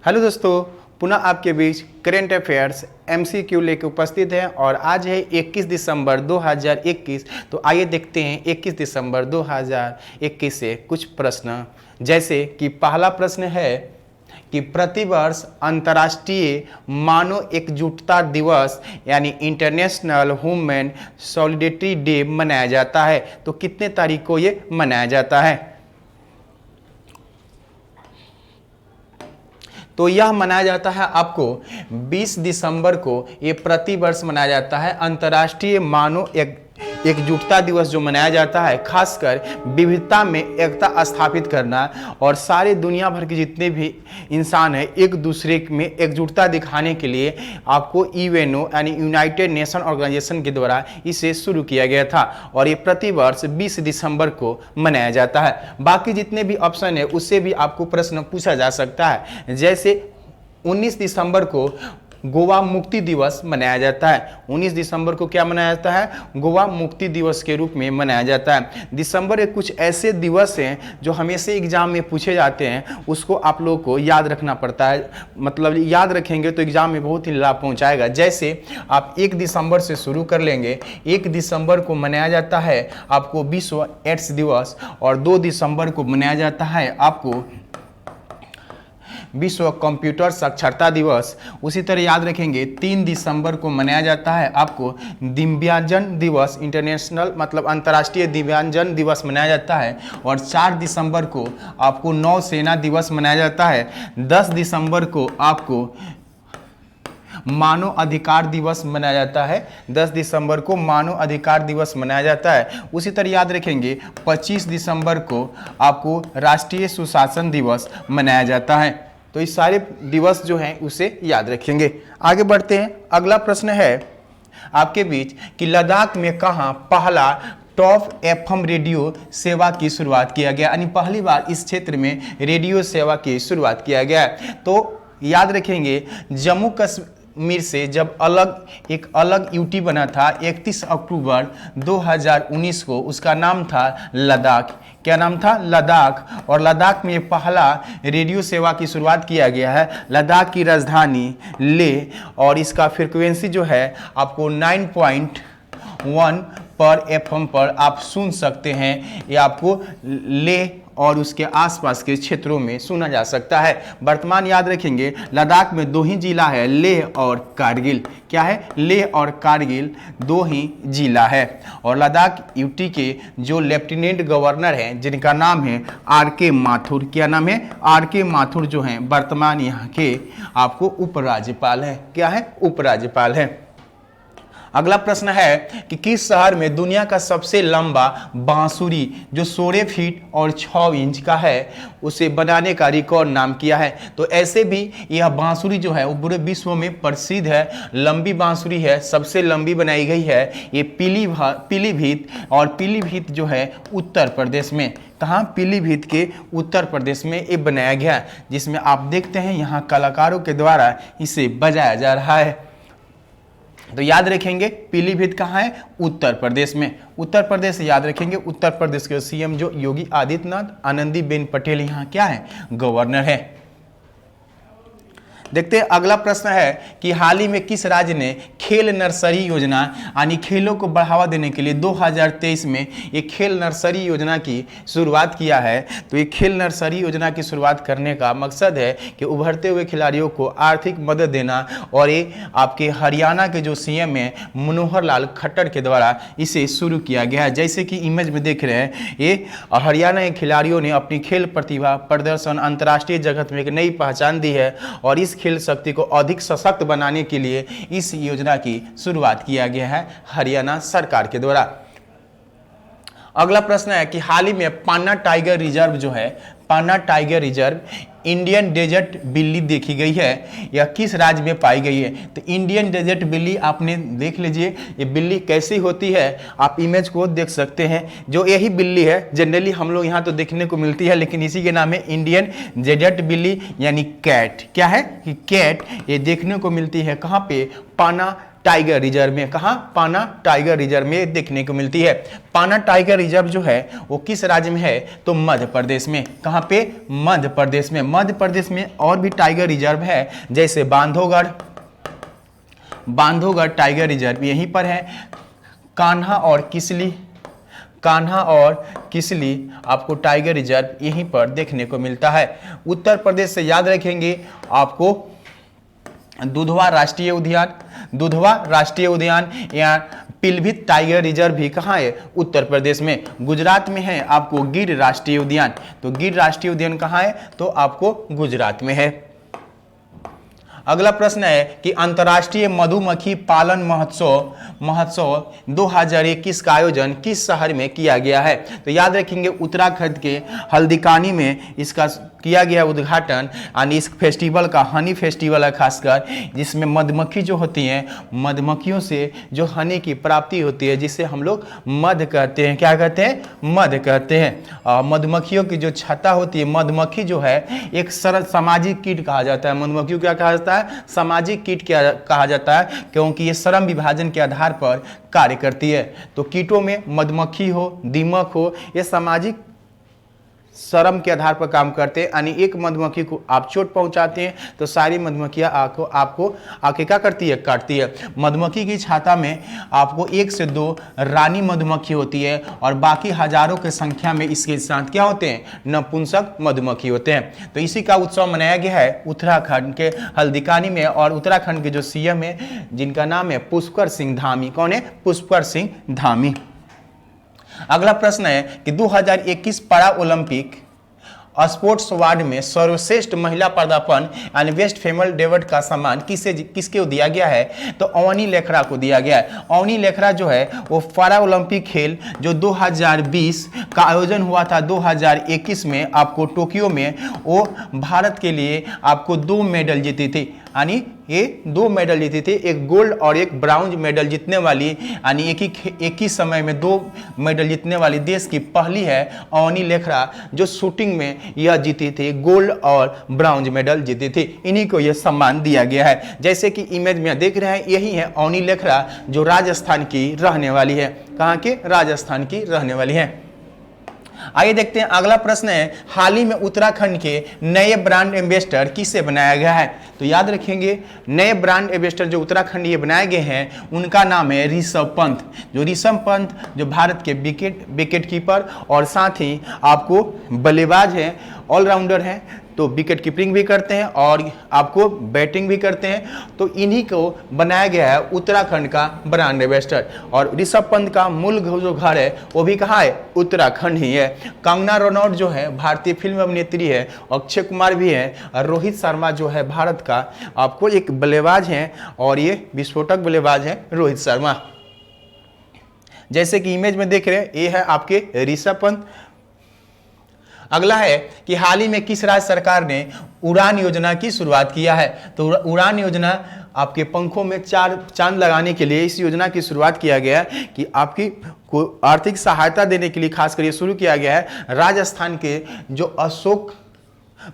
Hello दोस्तों, पुनः आपके बीच करेंट अफेयर्स MCQ लेकर उपस्थित है और आज है 21 दिसंबर 2021। तो आइए देखते हैं 21 दिसंबर 2021 से कुछ प्रश्न। जैसे कि पहला प्रश्न है कि प्रतिवर्ष अंतर्राष्ट्रीय मानव एकजुटता दिवस यानी इंटरनेशनल वुमेन सॉलिडेरिटी डे मनाया जाता है। तो कितने तारीख को ये मनाया जाता है? तो यह मनाया जाता है आपको 20 दिसंबर को। ये प्रतिवर्ष मनाया जाता है अंतर्राष्ट्रीय मानव एकजुटता दिवस जो मनाया जाता है, खासकर विविधता में एकता स्थापित करना और सारे दुनिया भर के जितने भी इंसान हैं एक दूसरे में एकजुटता दिखाने के लिए आपको यूएनओ यानी यूनाइटेड नेशन ऑर्गेनाइजेशन के द्वारा इसे शुरू किया गया था और ये प्रतिवर्ष 20 दिसंबर को मनाया जाता है। बाकी जितने भी ऑप्शन है उससे भी आपको प्रश्न पूछा जा सकता है। जैसे 19 दिसंबर को गोवा मुक्ति दिवस मनाया जाता है। 19 दिसंबर को क्या मनाया जाता है? गोवा मुक्ति दिवस के रूप में मनाया जाता है। दिसंबर के कुछ ऐसे दिवस हैं जो हमेशा एग्जाम में पूछे जाते हैं, उसको आप लोगों को याद रखना पड़ता है। मतलब याद रखेंगे तो एग्जाम में बहुत ही लाभ पहुंचाएगा। जैसे आप 1 दिसंबर से शुरू कर लेंगे। 1 दिसंबर को मनाया जाता है आपको विश्व एड्स दिवस और 2 दिसंबर को मनाया जाता है आपको विश्व कंप्यूटर साक्षरता दिवस। उसी तरह याद रखेंगे 3 दिसंबर को मनाया जाता है आपको दिव्यांगजन दिवस, इंटरनेशनल मतलब अंतर्राष्ट्रीय दिव्यांगजन दिवस मनाया जाता है और 4 दिसंबर को आपको नौसेना दिवस मनाया जाता है। 10 दिसंबर को आपको मानव अधिकार दिवस मनाया जाता है। 10 दिसंबर को मानव अधिकार दिवस मनाया जाता है। उसी तरह याद रखेंगे 25 दिसंबर को आपको राष्ट्रीय सुशासन दिवस मनाया जाता है। तो इस सारे दिवस जो हैं उसे याद रखेंगे। आगे बढ़ते हैं। अगला प्रश्न है आपके बीच कि लद्दाख में कहाँ पहला टॉप FM रेडियो सेवा की शुरुआत किया गया, यानी पहली बार इस क्षेत्र में रेडियो सेवा की शुरुआत किया गया। तो याद रखेंगे जम्मू कश्मीर से जब एक अलग यूटी बना था 31 अक्टूबर 2019 को, उसका नाम था लद्दाख। क्या नाम था? लद्दाख। और लद्दाख में पहला रेडियो सेवा की शुरुआत किया गया है। लद्दाख की राजधानी लेह और इसका फ्रीक्वेंसी जो है आपको 9.1 पर FM पर आप सुन सकते हैं। ये आपको लेह और उसके आसपास के क्षेत्रों में सुना जा सकता है। वर्तमान याद रखेंगे लद्दाख में 2 ही जिला है, लेह और कारगिल। क्या है? लेह और कारगिल 2 ही जिला है। और लद्दाख यूटी के जो लेफ्टिनेंट गवर्नर हैं जिनका नाम है RK माथुर। क्या नाम है? RK माथुर जो हैं वर्तमान यहाँ के आपको उपराज्यपाल है। क्या है? उपराज्यपाल है। अगला प्रश्न है कि किस शहर में दुनिया का सबसे लंबा बांसुरी जो 16 फीट और 6 इंच का है उसे बनाने का रिकॉर्ड नाम किया है। तो ऐसे भी यह बांसुरी जो है वो पूरे विश्व में प्रसिद्ध है, लंबी बांसुरी है, सबसे लंबी बनाई गई है। ये पीलीभीत और पीलीभीत जो है उत्तर प्रदेश में, कहाँ? पीलीभीत के उत्तर प्रदेश में ये बनाया गया, जिसमें आप देखते हैं यहाँ कलाकारों के द्वारा इसे बजाया जा रहा है। तो याद रखेंगे पीलीभीत कहाँ है? उत्तर प्रदेश में। उत्तर प्रदेश याद रखेंगे। उत्तर प्रदेश के CM जो योगी आदित्यनाथ, आनंदीबेन पटेल यहाँ क्या है? गवर्नर है। देखते हैं अगला प्रश्न है कि हाल ही में किस राज्य ने खेल नर्सरी योजना यानी खेलों को बढ़ावा देने के लिए 2023 में ये खेल नर्सरी योजना की शुरुआत किया है। तो ये खेल नर्सरी योजना की शुरुआत करने का मकसद है कि उभरते हुए खिलाड़ियों को आर्थिक मदद देना और ये आपके हरियाणा के जो CM हैं मनोहर लाल खट्टर के द्वारा इसे शुरू किया गया है। जैसे कि इमेज में देख रहे हैं, ये हरियाणा के खिलाड़ियों ने अपनी खेल प्रतिभा प्रदर्शन अंतर्राष्ट्रीय जगत में एक नई पहचान दी है और इस खेल शक्ति को अधिक सशक्त बनाने के लिए इस योजना की शुरुआत किया गया है हरियाणा सरकार के द्वारा। अगला प्रश्न है कि हाल ही में पन्ना टाइगर रिजर्व जो है, पन्ना टाइगर रिजर्व इंडियन डेजर्ट बिल्ली देखी गई है। यह किस राज्य में पाई गई है? तो इंडियन डेजर्ट बिल्ली आपने देख लीजिए ये बिल्ली कैसी होती है, आप इमेज को देख सकते हैं। जो यही बिल्ली है जनरली हम लोग यहाँ तो देखने को मिलती है, लेकिन इसी के नाम है इंडियन डेजर्ट बिल्ली यानी कैट। क्या है? कि कैट ये देखने को मिलती है कहाँ पे? पन्ना टाइगर रिजर्व में। कहाँ? पाना टाइगर रिजर्व में देखने को मिलती है। पाना टाइगर रिजर्व जो है वो किस राज्य में है? तो मध्य प्रदेश में। कहाँ पे? मध्य प्रदेश में। मध्य प्रदेश में और भी टाइगर रिजर्व है, जैसे बांधवगढ़ टाइगर रिजर्व यहीं पर है। कान्हा और किसली आपको टाइगर रिजर्व यहीं पर देखने को मिलता है। उत्तर प्रदेश से याद रखेंगे आपको दुधवा राष्ट्रीय उद्यान या पीलीभीत टाइगर रिजर्व भी कहाँ है? उत्तर प्रदेश में। गुजरात में है आपको गिर राष्ट्रीय उद्यान। तो गिर राष्ट्रीय उद्यान कहाँ है? तो आपको गुजरात में है। अगला प्रश्न है कि अंतर्राष्ट्रीय मधुमक्खी पालन महोत्सव 2021 का आयोजन किस शहर में किया गया है? तो याद रखेंगे उत्तराखंड के हल्दीकानी में इसका किया गया उद्घाटन। यानी इस फेस्टिवल का हनी फेस्टिवल है खासकर, जिसमें मधुमक्खी जो होती हैं, मधुमक्खियों से जो हनी की प्राप्ति होती है, जिसे हम लोग मध कहते हैं। क्या कहते हैं? मध कहते हैं। मधुमक्खियों की जो छत्ता होती है, मधुमक्खी जो है एक सरल सामाजिक कीट कहा जाता है। मधुमक्खियों क्या कहा जाता है? सामाजिक कीट क्या कहा जाता है? क्योंकि ये श्रम विभाजन के आधार पर कार्य करती है। तो कीटों में मधुमक्खी हो, दीमक हो, ये सामाजिक श्रम के आधार पर काम करते हैं। यानी एक मधुमक्खी को आप चोट पहुंचाते हैं तो सारी मधुमक्खियां आपको आके क्या करती है? काटती है। मधुमक्खी की छाता में आपको 1 से 2 रानी मधुमक्खी होती है और बाकी हजारों की संख्या में इसके साथ क्या होते हैं? नपुंसक मधुमक्खी होते हैं। तो इसी का उत्सव मनाया गया है उत्तराखंड के हल्दीकानी में। और उत्तराखंड के जो सीएम है जिनका नाम है पुष्कर सिंह धामी। कौन है? पुष्कर सिंह धामी। अगला प्रश्न है कि 2021 पैरा ओलंपिक स्पोर्ट्स अवार्ड में सर्वश्रेष्ठ महिला पदार्पण यानी बेस्ट फीमेल डेवट का सम्मान किसके दिया गया है? तो अवनी लेखरा को दिया गया है। अवनी लेखरा जो है वो पैरा ओलंपिक खेल जो 2020 का आयोजन हुआ था 2021 में आपको टोक्यो में, वो भारत के लिए आपको 2 मेडल जीती थी। यानी ये 2 मेडल जीती थी, एक गोल्ड और एक ब्राउन्ज मेडल जीतने वाली, यानी एक ही समय में 2 मेडल जीतने वाली देश की पहली है अवनी लेखरा, जो शूटिंग में यह जीती थी, गोल्ड और ब्राउन्ज मेडल जीती थी। इन्हीं को यह सम्मान दिया गया है। जैसे कि इमेज में देख रहे हैं, यही है अवनी लेखरा जो राजस्थान की रहने वाली है। कहाँ के? राजस्थान की रहने वाली है। आइए देखते हैं अगला प्रश्न है, हाल ही में उत्तराखंड के नए ब्रांड एम्बेसडर किसे बनाया गया है? तो याद रखेंगे नए ब्रांड एम्बेसडर जो उत्तराखंड ये बनाए गए हैं उनका नाम है ऋषभ पंत। जो ऋषभ पंत जो भारत के विकेट कीपर और साथ ही आपको बल्लेबाज हैं, ऑलराउंडर हैं, तो विकेट कीपिंग भी करते हैं और आपको बैटिंग भी करते हैं। तो इन्हीं को बनाया गया है उत्तराखंड का ब्रांड एम्बेसडर। और ऋषभ पंत का मूल जो घर है वो भी कहाँ है? उत्तराखंड ही है। कंगना रनौत जो है भारतीय फिल्म अभिनेत्री है, अक्षय कुमार भी है, और रोहित शर्मा जो है भारत का आपको एक बल्लेबाज हैं और ये विस्फोटक बल्लेबाज हैं रोहित शर्मा। जैसे कि इमेज में देख रहे हैं, ये है आपके ऋषभ पंत। अगला है कि हाल ही में किस राज्य सरकार ने उड़ान योजना की शुरुआत किया है? तो उड़ान योजना आपके पंखों में 4 चांद लगाने के लिए इस योजना की शुरुआत किया गया है कि आपकी को आर्थिक सहायता देने के लिए खासकर ये शुरू किया गया है। राजस्थान के जो अशोक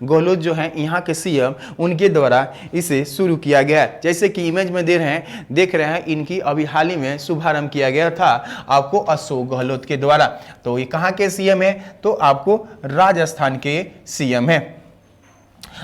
गहलोत जो हैं यहाँ के सीएम, उनके द्वारा इसे शुरू किया गया है। जैसे कि इमेज में देख रहे हैं इनकी अभी हाल ही में शुभारंभ किया गया था आपको अशोक गहलोत के द्वारा। तो ये कहाँ के सीएम है? तो आपको राजस्थान के सीएम है।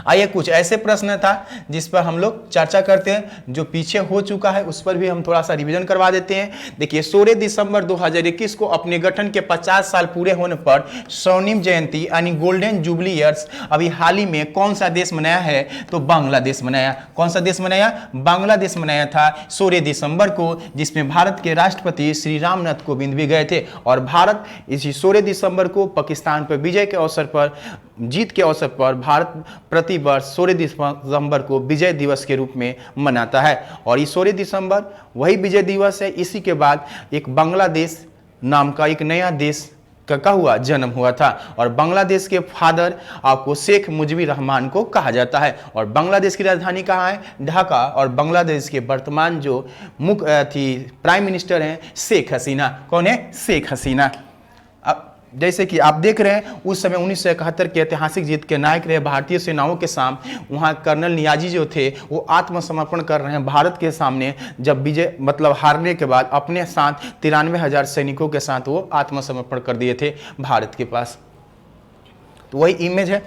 आइए कुछ ऐसे प्रश्न था जिस पर हम लोग चर्चा करते हैं, जो पीछे हो चुका है उस पर भी हम थोड़ा सा रिवीजन करवा देते हैं। देखिए 16 दिसंबर 2021 को अपने गठन के 50 साल पूरे होने पर स्वर्णिम जयंती यानी गोल्डन जुबली ईयर्स अभी हाल ही में कौन सा देश मनाया है? तो बांग्लादेश मनाया। कौन सा देश मनाया? बांग्लादेश मनाया था 16 दिसंबर को, जिसमें भारत के राष्ट्रपति श्री रामनाथ कोविंद भी गए थे। और भारत इसी 16 दिसंबर को पाकिस्तान पर विजय के अवसर पर, जीत के अवसर पर भारत प्रति वर्ष 16 दिसंबर को विजय दिवस के रूप में मनाता है। और ये 16 दिसंबर वही विजय दिवस है। इसी के बाद एक बांग्लादेश नाम का एक नया देश का हुआ जन्म हुआ था। और बांग्लादेश के फादर आपको शेख मुजीबुर रहमान को कहा जाता है। और बांग्लादेश की राजधानी कहाँ है? ढाका। और बांग्लादेश के वर्तमान जो मुख्य प्राइम मिनिस्टर हैं शेख हसीना। कौन है? शेख हसीना। जैसे कि आप देख रहे हैं उस समय 1971 के ऐतिहासिक जीत के नायक रहे भारतीय सेनाओं के सामने वहाँ कर्नल नियाजी जो थे वो आत्मसमर्पण कर रहे हैं भारत के सामने, जब विजय मतलब हारने के बाद अपने साथ 93,000 सैनिकों के साथ वो आत्मसमर्पण कर दिए थे भारत के पास। तो वही इमेज है।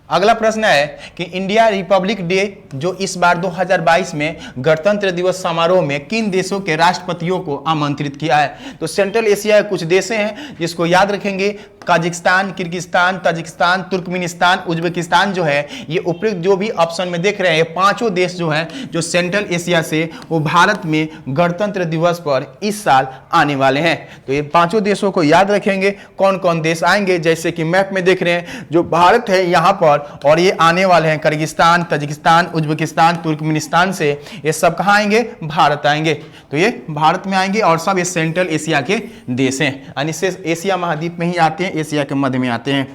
अगला प्रश्न है कि इंडिया रिपब्लिक डे जो इस बार 2022 में गणतंत्र दिवस समारोह में किन देशों के राष्ट्रपतियों को आमंत्रित किया है। तो सेंट्रल एशिया के कुछ देश हैं जिसको याद रखेंगे, Kazakhstan, Kyrgyzstan, Tajikistan, Turkmenistan, Uzbekistan जो है ये उपयुक्त जो भी ऑप्शन में देख रहे हैं पांचों देश जो हैं जो सेंट्रल एशिया से वो भारत में गणतंत्र दिवस पर इस साल आने वाले हैं। तो ये पांचों देशों को याद रखेंगे कौन कौन देश आएंगे, जैसे कि मैप में देख रहे हैं जो भारत है यहाँ पर और ये आने वाले हैं किर्गिस्तान, ताजिकिस्तान, उज्बेकिस्तान, तुर्कमेनिस्तान से ये सब कहाँ आएंगे, भारत आएंगे। तो ये भारत में आएंगे और सब ये सेंट्रल एशिया के देश हैं, यानी से एशिया महाद्वीप में ही आते हैं, एशिया के मध्य में आते हैं।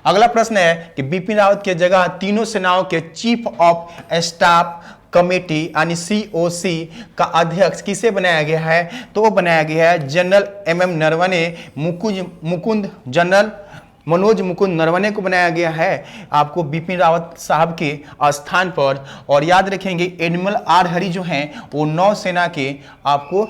अगला प्रश्न है कि बिपिन रावत की जगह तीनों सेनाओं के चीफ ऑफ स्टाफ कमेटी यानी COC का अध्यक्ष किसे बनाया गया है। तो वो बनाया गया है general MM Naravane, general Manoj Mukund Naravane को बनाया गया है आपको बिपिन रावत साहब के स्थान पर। और याद रखेंगे एडमिरल R हरी जो हैं वो नौसेना के आपको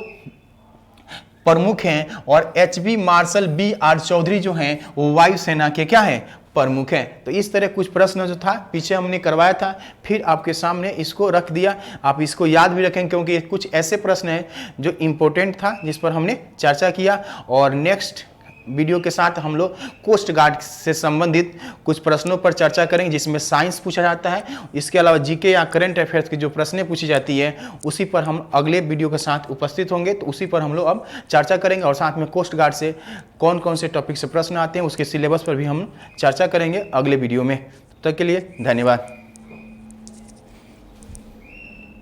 प्रमुख हैं और HB मार्शल BR चौधरी जो हैं वो वायुसेना के क्या हैं, प्रमुख हैं। तो इस तरह कुछ प्रश्न जो था पीछे हमने करवाया था, फिर आपके सामने इसको रख दिया, आप इसको याद भी रखें क्योंकि कुछ ऐसे प्रश्न हैं जो इम्पोर्टेंट था जिस पर हमने चर्चा किया। और नेक्स्ट वीडियो के साथ हम लोग कोस्ट गार्ड से संबंधित कुछ प्रश्नों पर चर्चा करेंगे जिसमें साइंस पूछा जाता है, इसके अलावा जीके या करंट अफेयर्स की जो प्रश्नें पूछी जाती है उसी पर हम अगले वीडियो के साथ उपस्थित होंगे। तो उसी पर हम लोग अब चर्चा करेंगे और साथ में कोस्ट गार्ड से कौन कौन से टॉपिक से प्रश्न आते हैं उसके सिलेबस पर भी हम चर्चा करेंगे अगले वीडियो में। तब तक के लिए धन्यवाद।